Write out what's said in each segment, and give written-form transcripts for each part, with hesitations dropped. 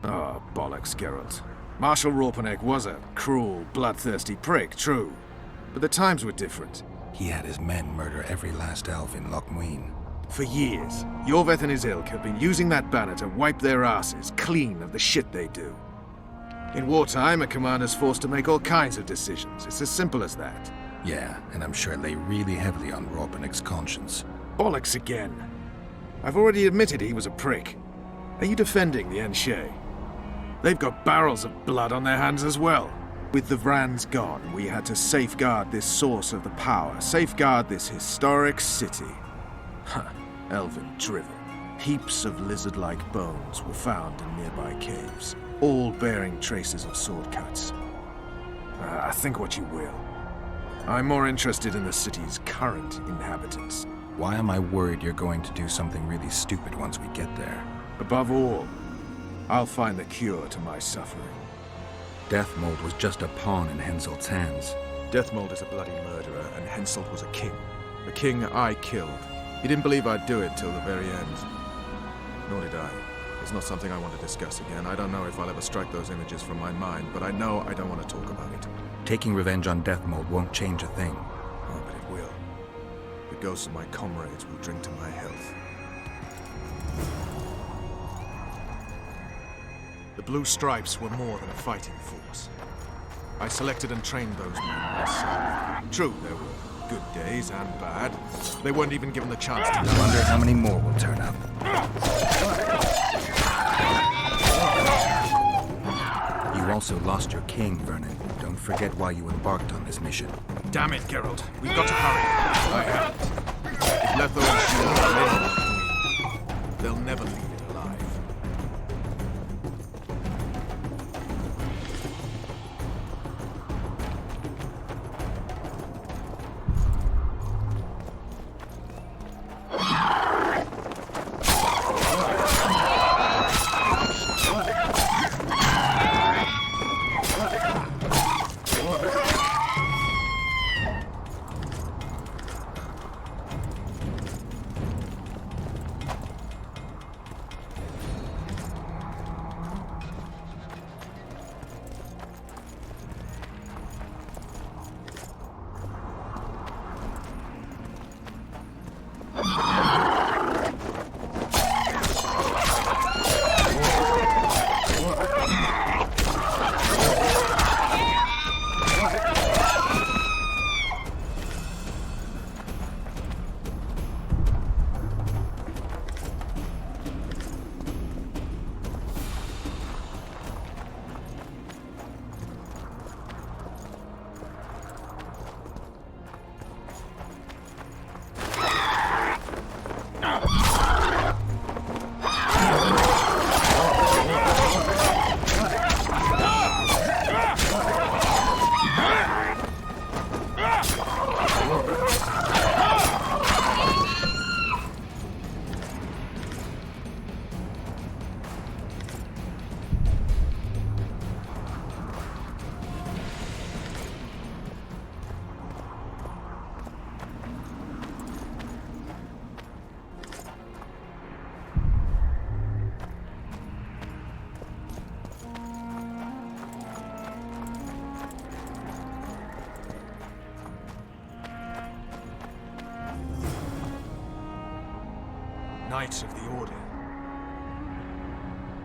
Oh, bollocks, Geralt. Marshal Raupenek was a cruel, bloodthirsty prick, true. But the times were different. He had his men murder every last elf in Loch Muin. For years, Yorveth and his ilk have been using that banner to wipe their asses clean of the shit they do. In wartime, a commander's forced to make all kinds of decisions. It's as simple as that. Yeah, and I'm sure it lay really heavily on Raupenek's conscience. Bollocks again. I've already admitted he was a prick. Are you defending the Enshe? They've got barrels of blood on their hands as well. With the Vrans gone, we had to safeguard this source of the power, safeguard this historic city. Huh, elven drivel. Heaps of lizard-like bones were found in nearby caves, all bearing traces of sword cuts. Think what you will. I'm more interested in the city's current inhabitants. Why am I worried you're going to do something really stupid once we get there? Above all, I'll find the cure to my suffering. Deathmold was just a pawn in Henselt's hands. Deathmold is a bloody murderer, and Henselt was a king. A king I killed. He didn't believe I'd do it till the very end. Nor did I. It's not something I want to discuss again. I don't know if I'll ever strike those images from my mind, but I know I don't want to talk about it. Taking revenge on Deathmold won't change a thing. Oh, but it will. The ghosts of my comrades will drink to my health. The Blue Stripes were more than a fighting force. I selected and trained those men myself. True, there were good days and bad. They weren't even given the chance to I wonder how many more will turn up. You also lost your king, Vernon. Don't forget why you embarked on this mission. Damn it, Geralt. We've got to hurry. I haven't. If Letho and Shield they'll never leave it alive. Knights of the Order.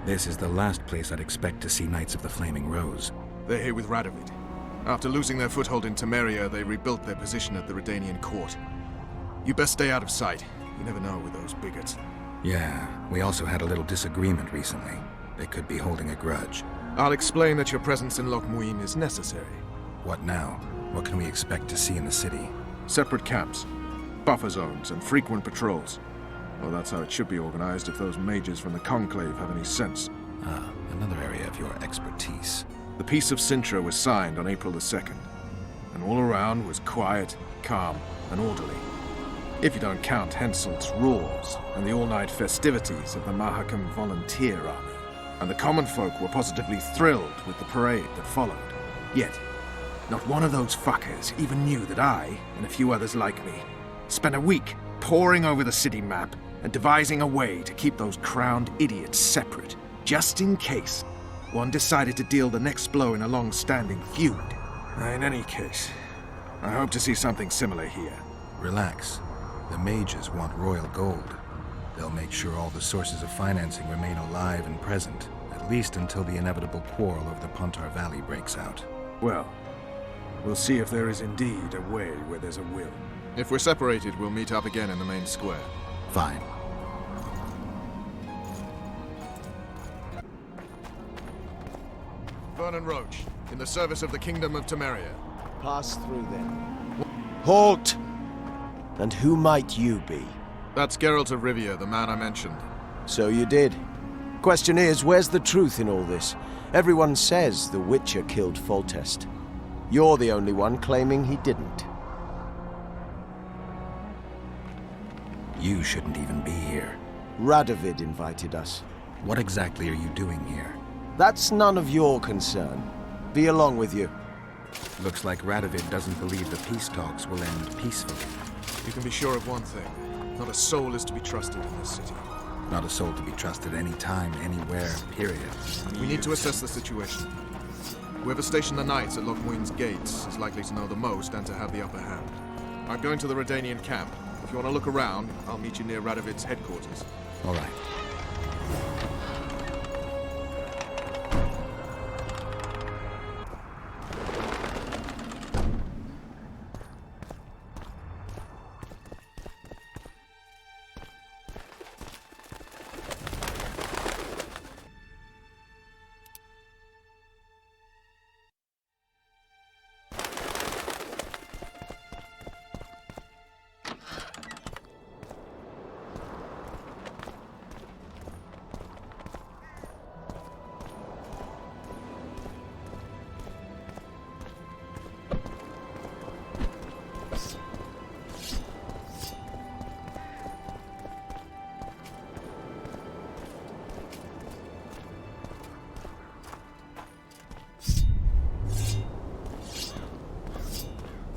This is the last place I'd expect to see Knights of the Flaming Rose. They're here with Radovid. After losing their foothold in Temeria, they rebuilt their position at the Redanian court. You best stay out of sight. You never know with those bigots. Yeah, we also had a little disagreement recently. They could be holding a grudge. I'll explain that your presence in Loch Muin is necessary. What now? What can we expect to see in the city? Separate camps, buffer zones, and frequent patrols. Well, that's how it should be organized if those mages from the Conclave have any sense. Ah, another area of your expertise. The Peace of Sintra was signed on April the 2nd, and all around was quiet, calm, and orderly. If you don't count Henselt's roars and the all-night festivities of the Mahakam Volunteer Army. And the common folk were positively thrilled with the parade that followed. Yet, not one of those fuckers even knew that I, and a few others like me, spent a week poring over the city map and devising a way to keep those crowned idiots separate. just in case one decided to deal the next blow in a long-standing feud. In any case, I hope to see something similar here. Relax. The mages want royal gold. They'll make sure all the sources of financing remain alive and present, at least until the inevitable quarrel over the Pontar Valley breaks out. Well, we'll see if there is indeed a way where there's a will. If we're separated, we'll meet up again in the main square. Fine. Vernon Roach, in the service of the Kingdom of Temeria. Pass through then. Halt! And who might you be? That's Geralt of Rivia, the man I mentioned. So you did. Question is, where's the truth in all this? Everyone says the Witcher killed Foltest. You're the only one claiming he didn't. You shouldn't even be here. Radovid invited us. What exactly are you doing here? That's none of your concern. Be along with you. Looks like Radovid doesn't believe the peace talks will end peacefully. You can be sure of one thing. Not a soul is to be trusted in this city. Not a soul to be trusted any time, anywhere, period. We need to assess the situation. Whoever stationed the knights at Lochmuin's gates is likely to know the most and to have the upper hand. I'm going to the Redanian camp. If you want to look around, I'll meet you near Radovid's headquarters. All right.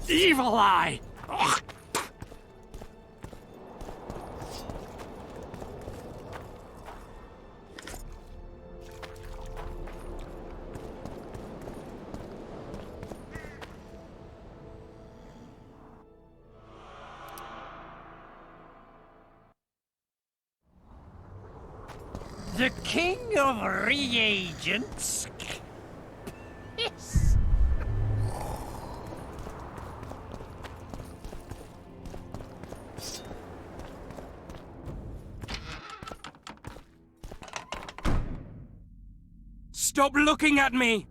Evil Eye! Ugh. The King of Reagents? Yes. Stop looking at me!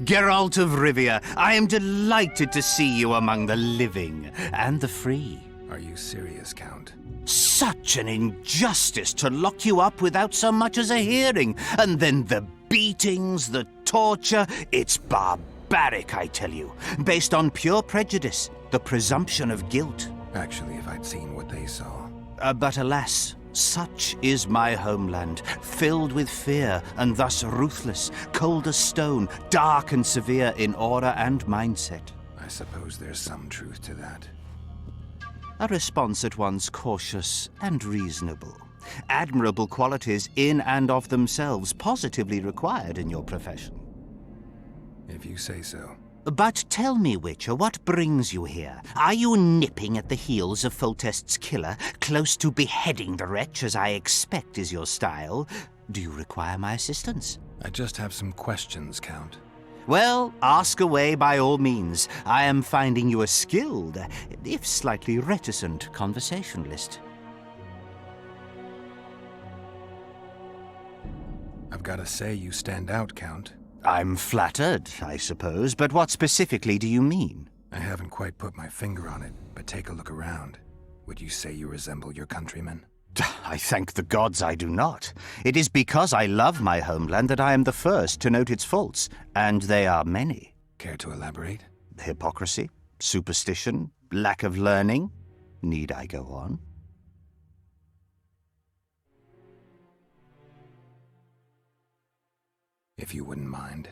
Geralt of Rivia, I am delighted to see you among the living and the free. Are you serious, Count? Such an injustice to lock you up without so much as a hearing, and then the beatings, the torture. It's barbaric, I tell you, based on pure prejudice, the presumption of guilt. Actually, if I'd seen what they saw. But alas, such is my homeland, filled with fear and thus ruthless, cold as stone, dark and severe in aura and mindset. I suppose there's some truth to that. A response at once cautious and reasonable. Admirable qualities in and of themselves, positively required in your profession. If you say so. But tell me, Witcher, what brings you here? Are you nipping at the heels of Foltest's killer, close to beheading the wretch, as I expect is your style? Do you require my assistance? I just have some questions, Count. Well, ask away by all means. I am finding you a skilled, if slightly reticent, conversationalist. I've got to say you stand out, Count. I'm flattered, I suppose, but what specifically do you mean? I haven't quite put my finger on it, but take a look around. Would you say you resemble your countrymen? I thank the gods I do not. It is because I love my homeland that I am the first to note its faults, and they are many. Care to elaborate? Hypocrisy, Superstition? Lack of learning? Need I go on? If you wouldn't mind.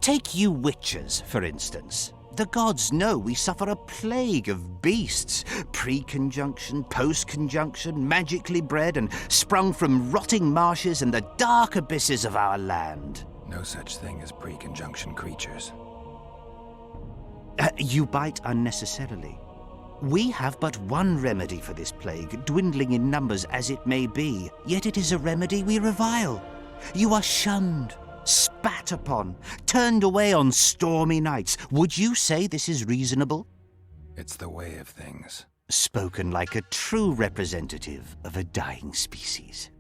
Take you witchers, for instance. The gods know we suffer a plague of beasts. Pre-conjunction, post-conjunction, magically bred and sprung from rotting marshes and the dark abysses of our land. No such thing as pre-conjunction creatures. You bite unnecessarily. We have but one remedy for this plague, dwindling in numbers as it may be, yet it is a remedy we revile. You are shunned, spat upon, turned away on stormy nights. Would you say this is reasonable? It's the way of things. Spoken like a true representative of a dying species.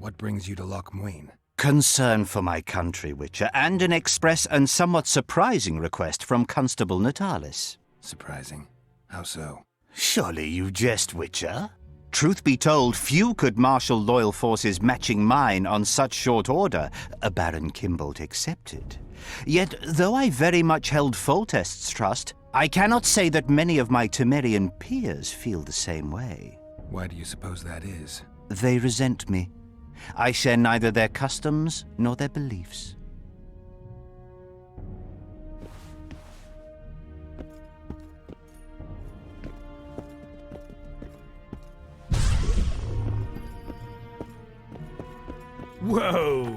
What brings you to Loch Muin? Concern for my country, Witcher, and an express and somewhat surprising request from Constable Natalis. Surprising. How so? Surely you jest, Witcher? Truth be told, few could marshal loyal forces matching mine on such short order, Baron Kimbolt excepted. Yet, though I very much held Foltest's trust, I cannot say that many of my Temerian peers feel the same way. Why do you suppose that is? They resent me. I share neither their customs nor their beliefs. Whoa!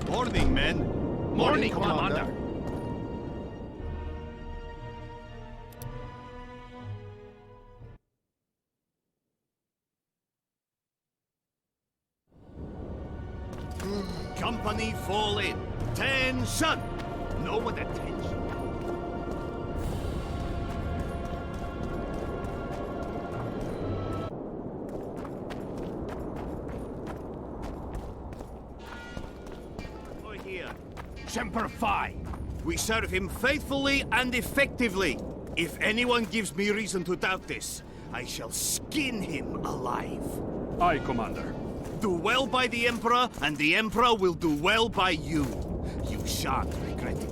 Morning, men. Morning, Commander. Company fall in. Tension! Know what attention? We're here. Semper Fi! We serve him faithfully and effectively. If anyone gives me reason to doubt this, I shall skin him alive. Aye, Commander. Do well by the Emperor, and the Emperor will do well by you. You shan't regret it.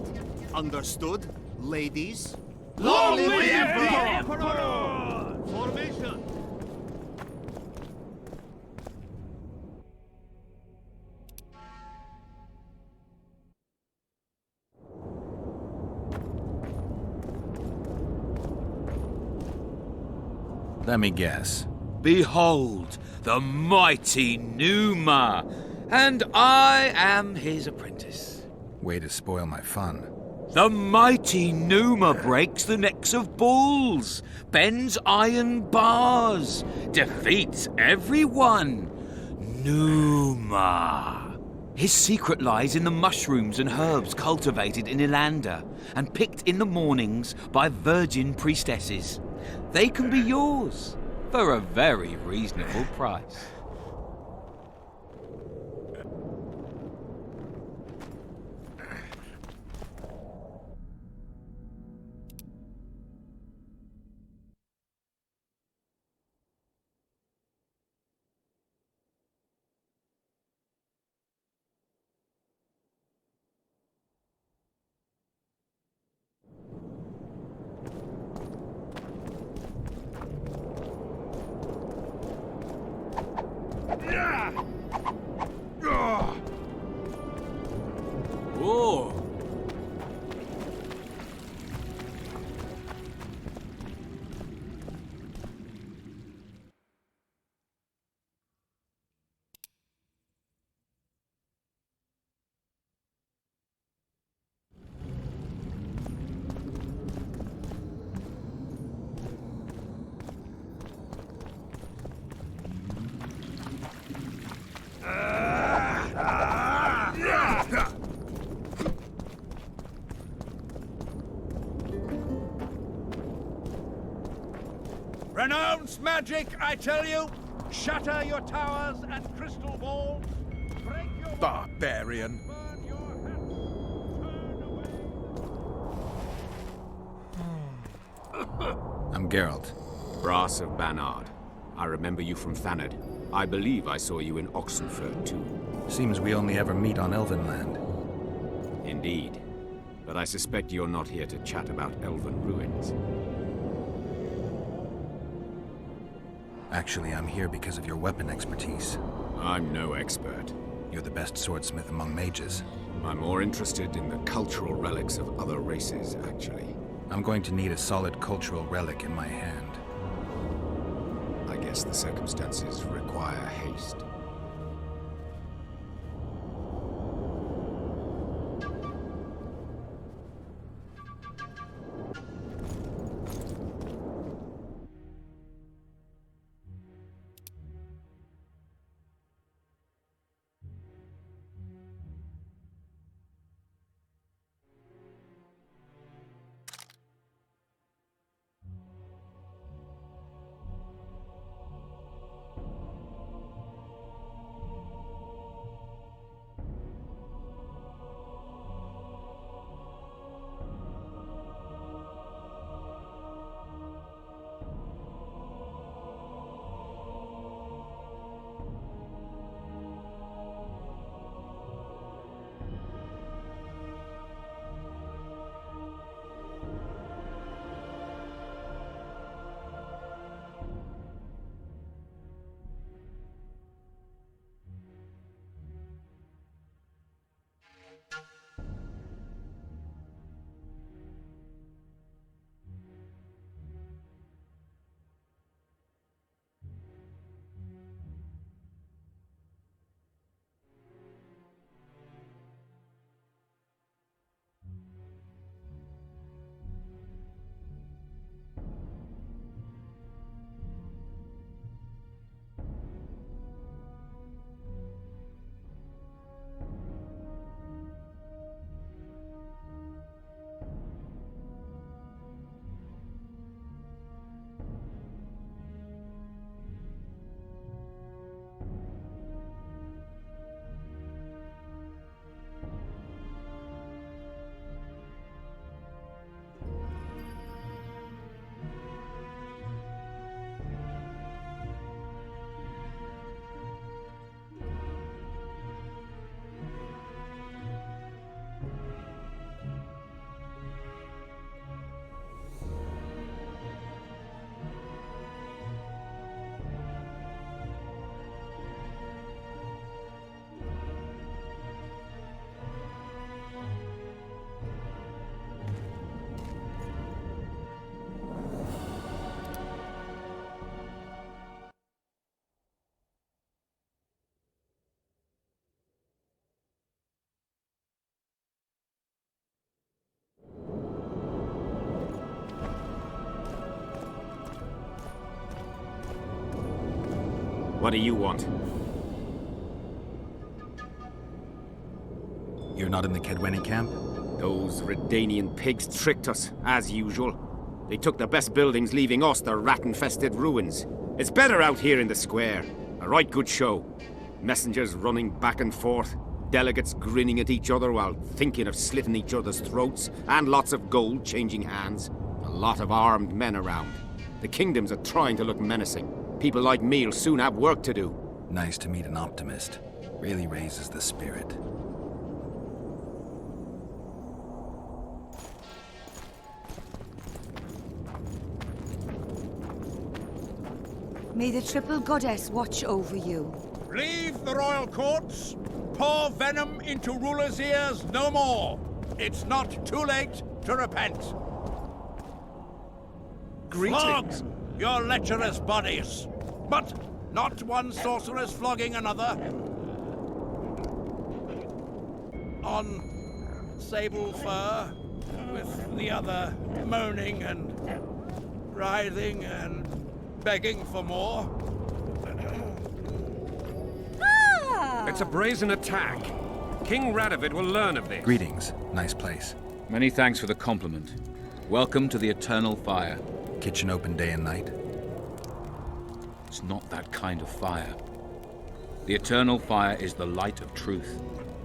Understood, ladies? Long live the Emperor! Formation! Let me guess. Behold, the mighty Numa, and I am his apprentice. Way to spoil my fun. The mighty Numa breaks the necks of bulls, bends iron bars, defeats everyone. Numa. His secret lies in the mushrooms and herbs cultivated in Ilanda and picked in the mornings by virgin priestesses. They can be yours for a very reasonable price. Oh. Renounce magic, I tell you! Shatter your towers and crystal balls! Break your... Barbarian. Burn your hats! I'm Geralt. Brass of Banard. I remember you from Thanad. I believe I saw you in Oxenford, too. Seems we only ever meet on Elven land. Indeed. But I suspect you're not here to chat about elven ruins. Actually, I'm here because of your weapon expertise. I'm no expert. You're the best swordsmith among mages. I'm more interested in the cultural relics of other races, actually. I'm going to need a solid cultural relic in my hand. I guess the circumstances require haste. What do you want? You're not in the Kedweni camp? Those Redanian pigs tricked us, as usual. They took the best buildings, leaving us the rat-infested ruins. It's better out here in the square. A right good show. Messengers running back and forth, delegates grinning at each other while thinking of slitting each other's throats, and lots of gold changing hands. A lot of armed men around. The kingdoms are trying to look menacing. People like me'll soon have work to do. Nice to meet an optimist. Really raises the spirit. May the triple goddess watch over you. Leave the royal courts. Pour venom into rulers' ears no more. It's not too late to repent. Greetings. Flog your lecherous bodies, but not one sorceress flogging another. On sable fur, with the other moaning and writhing and begging for more. It's a brazen attack. King Radovid will learn of this. Greetings. Nice place. Many thanks for the compliment. Welcome to the Eternal Fire. Kitchen open day and night? It's not that kind of fire. The Eternal Fire is the light of truth,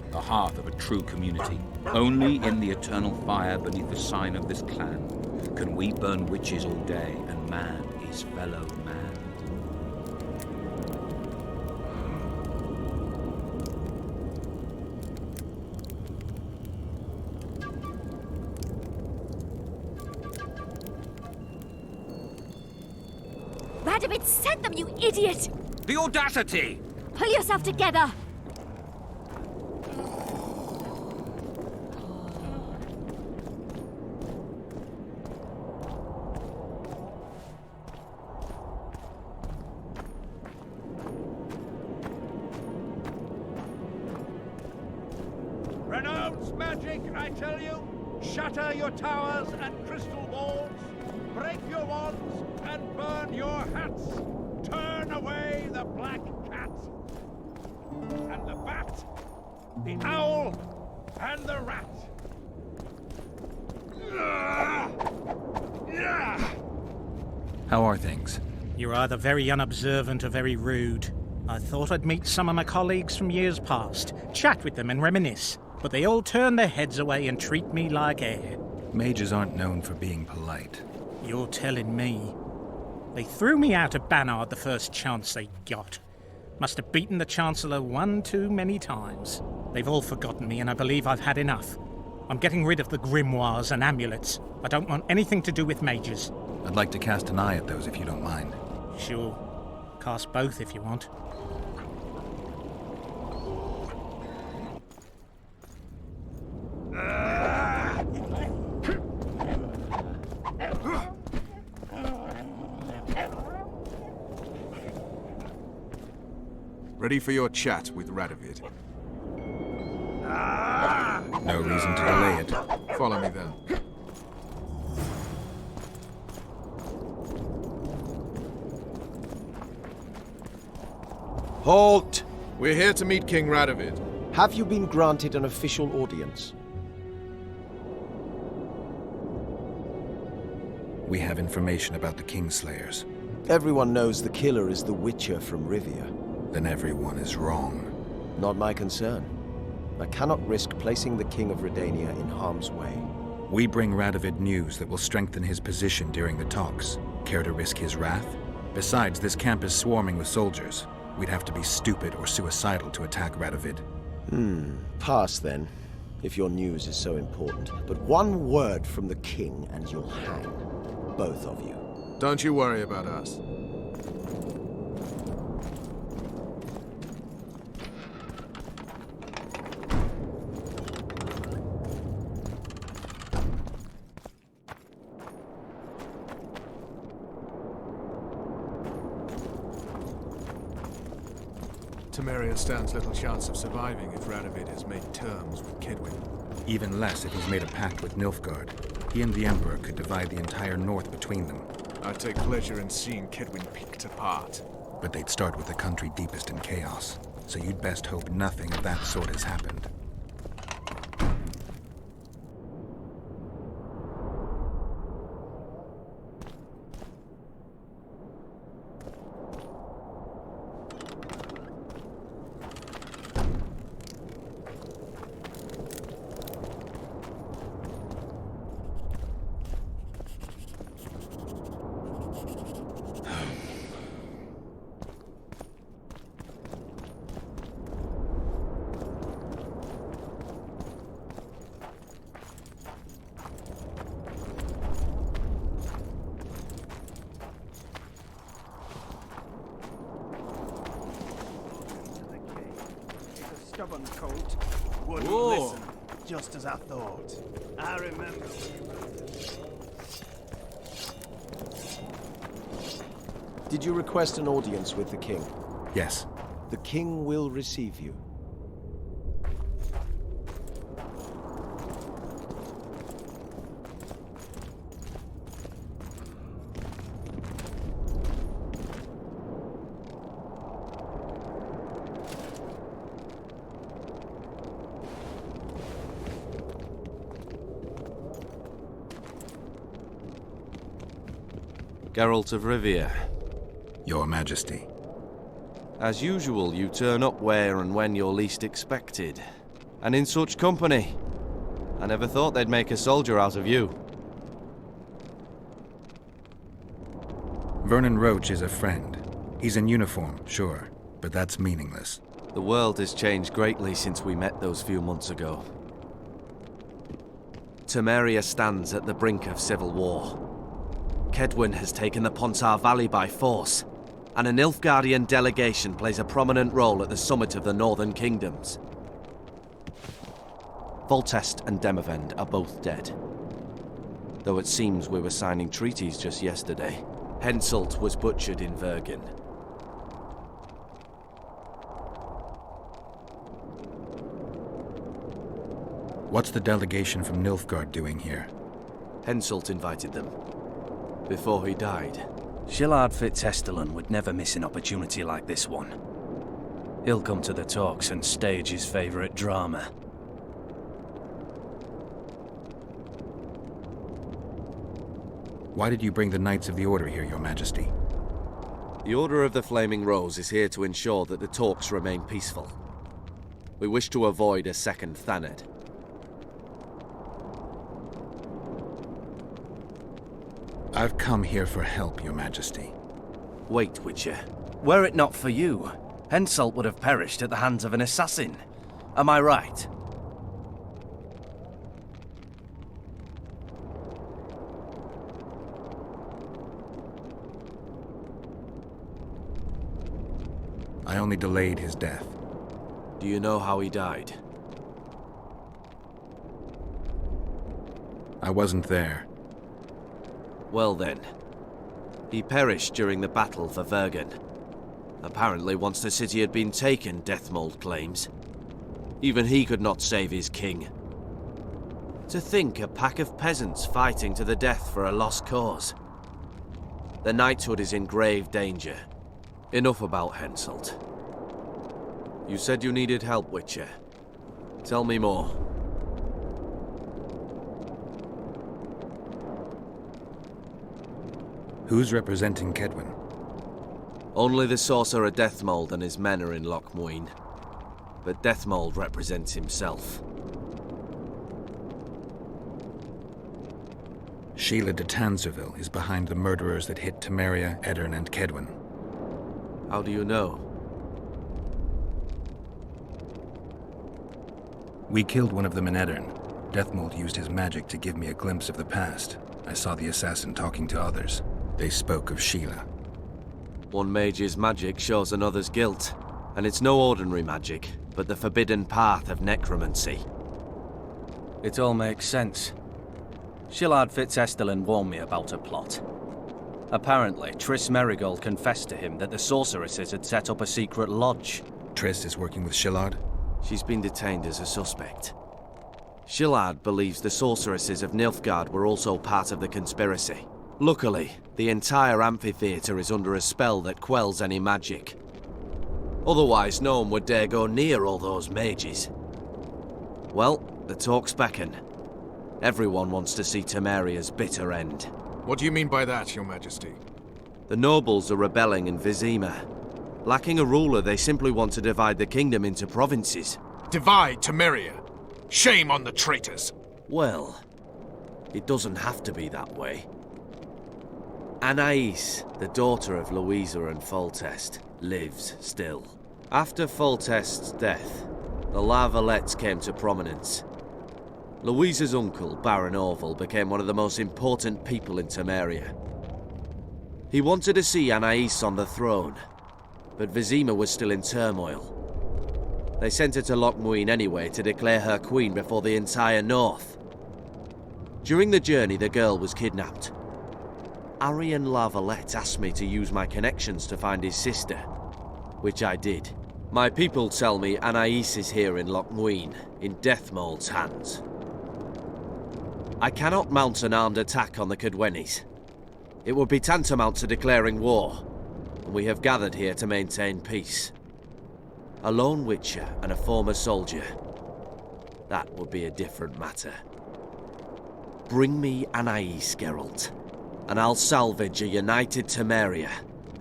the heart of a true community. Only in the Eternal Fire, beneath the sign of this clan, can we burn witches all day and man is fellow man? Radovid sent them, you idiot! The audacity! Pull yourself together! Renounce magic, I tell you! Shatter your towers and crystal balls! Break your wands and burn your hats! Turn away the black cat! And the bat, the owl, and the rat! How are things? You're either very unobservant or very rude. I thought I'd meet some of my colleagues from years past, chat with them and reminisce, but they all turn their heads away and treat me like air. Mages aren't known for being polite. You're telling me. They threw me out of Banard the first chance they got. Must have beaten the Chancellor one too many times. They've all forgotten me and I believe I've had enough. I'm getting rid of the grimoires and amulets. I don't want anything to do with mages. I'd like to cast an eye at those if you don't mind. Sure. Cast both if you want. Ready for your chat with Radovid. No reason to delay it. Follow me then. Halt! We're here to meet King Radovid. Have you been granted an official audience? We have information about the Kingslayers. Everyone knows the killer is the Witcher from Rivia. Then everyone is wrong. Not my concern. I cannot risk placing the King of Redania in harm's way. We bring Radovid news that will strengthen his position during the talks. Care to risk his wrath? Besides, this camp is swarming with soldiers. We'd have to be stupid or suicidal to attack Radovid. Pass then, if your news is so important. But one word from the King and you'll hang. Both of you. Don't you worry about us. Temeria stands little chance of surviving if Radovid has made terms with Kedwin. Even less if he's made a pact with Nilfgaard. He and the Emperor could divide the entire north between them. I'd take pleasure in seeing Kedwin picked apart. But they'd start with the country deepest in chaos. So you'd best hope nothing of that sort has happened. Stubborn colt. Wouldn't listen, just as I thought. I remember. Did you request an audience with the King? Yes. The King will receive you. Geralt of Rivia. Your Majesty. As usual, you turn up where and when you're least expected. And in such company. I never thought they'd make a soldier out of you. Vernon Roach is a friend. He's in uniform, sure, but that's meaningless. The world has changed greatly since we met those few months ago. Temeria stands at the brink of civil war. Kedwin has taken the Pontar Valley by force, and a Nilfgaardian delegation plays a prominent role at the summit of the Northern Kingdoms. Foltest and Demavend are both dead. Though it seems we were signing treaties just yesterday. Henselt was butchered in Vergen. What's the delegation from Nilfgaard doing here? Henselt invited them. Before he died. Shillard Fitzestelin would never miss an opportunity like this one. He'll come to the talks and stage his favorite drama. Why did you bring the Knights of the Order here, Your Majesty? The Order of the Flaming Rose is here to ensure that the talks remain peaceful. We wish to avoid a second Thaned. I've come here for help, Your Majesty. Wait, Witcher. Were it not for you, Henselt would have perished at the hands of an assassin. Am I right? I only delayed his death. Do you know how he died? I wasn't there. Well then. He perished during the battle for Vergen. Apparently once the city had been taken, Deathmold claims. Even he could not save his king. To think a pack of peasants fighting to the death for a lost cause. The knighthood is in grave danger. Enough about Henselt. You said you needed help, Witcher. Tell me more. Who's representing Kedwin? Only the sorcerer Deathmold and his men are in Lochmuin. But Deathmold represents himself. Sheila de Tanserville is behind the murderers that hit Temeria, Eddern, and Kedwin. How do you know? We killed one of them in Eddern. Deathmold used his magic to give me a glimpse of the past. I saw the assassin talking to others. They spoke of Sheila. One mage's magic shows another's guilt. And it's no ordinary magic, but the forbidden path of necromancy. It all makes sense. Shillard Fitzestelin warned me about a plot. Apparently, Triss Merigold confessed to him that the sorceresses had set up a secret lodge. Triss is working with Shillard? She's been detained as a suspect. Shillard believes the sorceresses of Nilfgaard were also part of the conspiracy. Luckily, the entire amphitheater is under a spell that quells any magic. Otherwise, no one would dare go near all those mages. Well, the talks beckon. Everyone wants to see Temeria's bitter end. What do you mean by that, Your Majesty? The nobles are rebelling in Vizima. Lacking a ruler, they simply want to divide the kingdom into provinces. Divide Temeria? Shame on the traitors! Well, it doesn't have to be that way. Anais, the daughter of Louisa and Foltest, lives still. After Foltest's death, the La Valettes came to prominence. Louisa's uncle, Baron Orville, became one of the most important people in Temeria. He wanted to see Anais on the throne, but Vizima was still in turmoil. They sent her to Lochmuin anyway to declare her queen before the entire north. During the journey, the girl was kidnapped. Arian La Valette asked me to use my connections to find his sister, which I did. My people tell me Anais is here in Lochmuin, in Deathmold's hands. I cannot mount an armed attack on the Kedwenis. It would be tantamount to declaring war, and we have gathered here to maintain peace. A lone witcher and a former soldier. That would be a different matter. Bring me Anais, Geralt, and I'll salvage a united Temeria,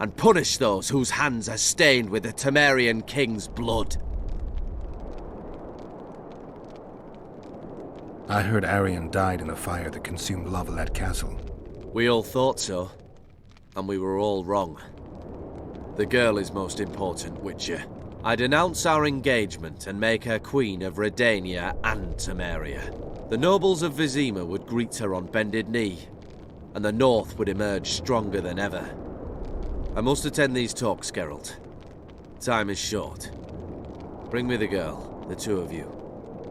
and punish those whose hands are stained with the Temerian king's blood. I heard Arian died in the fire that consumed La Valette Castle. We all thought so. and we were all wrong. The girl is most important, Witcher. I denounce our engagement and make her queen of Redania and Temeria. The nobles of Vizima would greet her on bended knee, and the North would emerge stronger than ever. I must attend these talks, Geralt. Time is short. Bring me the girl, the two of you.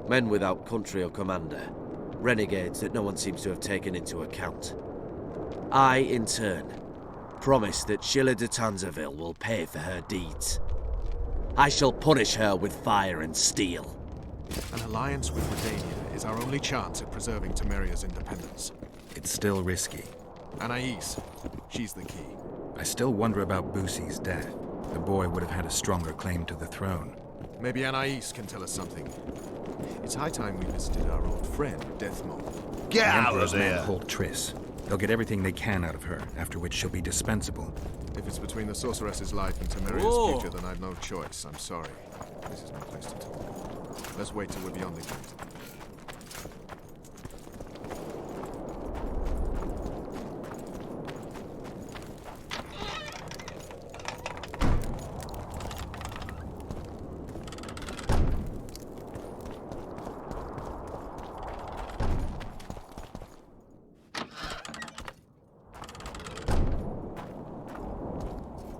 Men without country or commander. Renegades that no one seems to have taken into account. I, in turn, promise that Sheila de Tanzaville will pay for her deeds. I shall punish her with fire and steel. An alliance with Redania is our only chance at preserving Temeria's independence. It's still risky. Anais, she's the key. I still wonder about Boosie's death. The boy would have had a stronger claim to the throne. Maybe Anais can tell us something. It's high time we visited our old friend, Deathmold. The Emperor's men hold Triss. They'll get everything they can out of her, after which she'll be dispensable. If it's between the sorceress's life and Temeria's future, then I've no choice. I'm sorry. This is no place to talk. Let's wait till we're beyond the gate.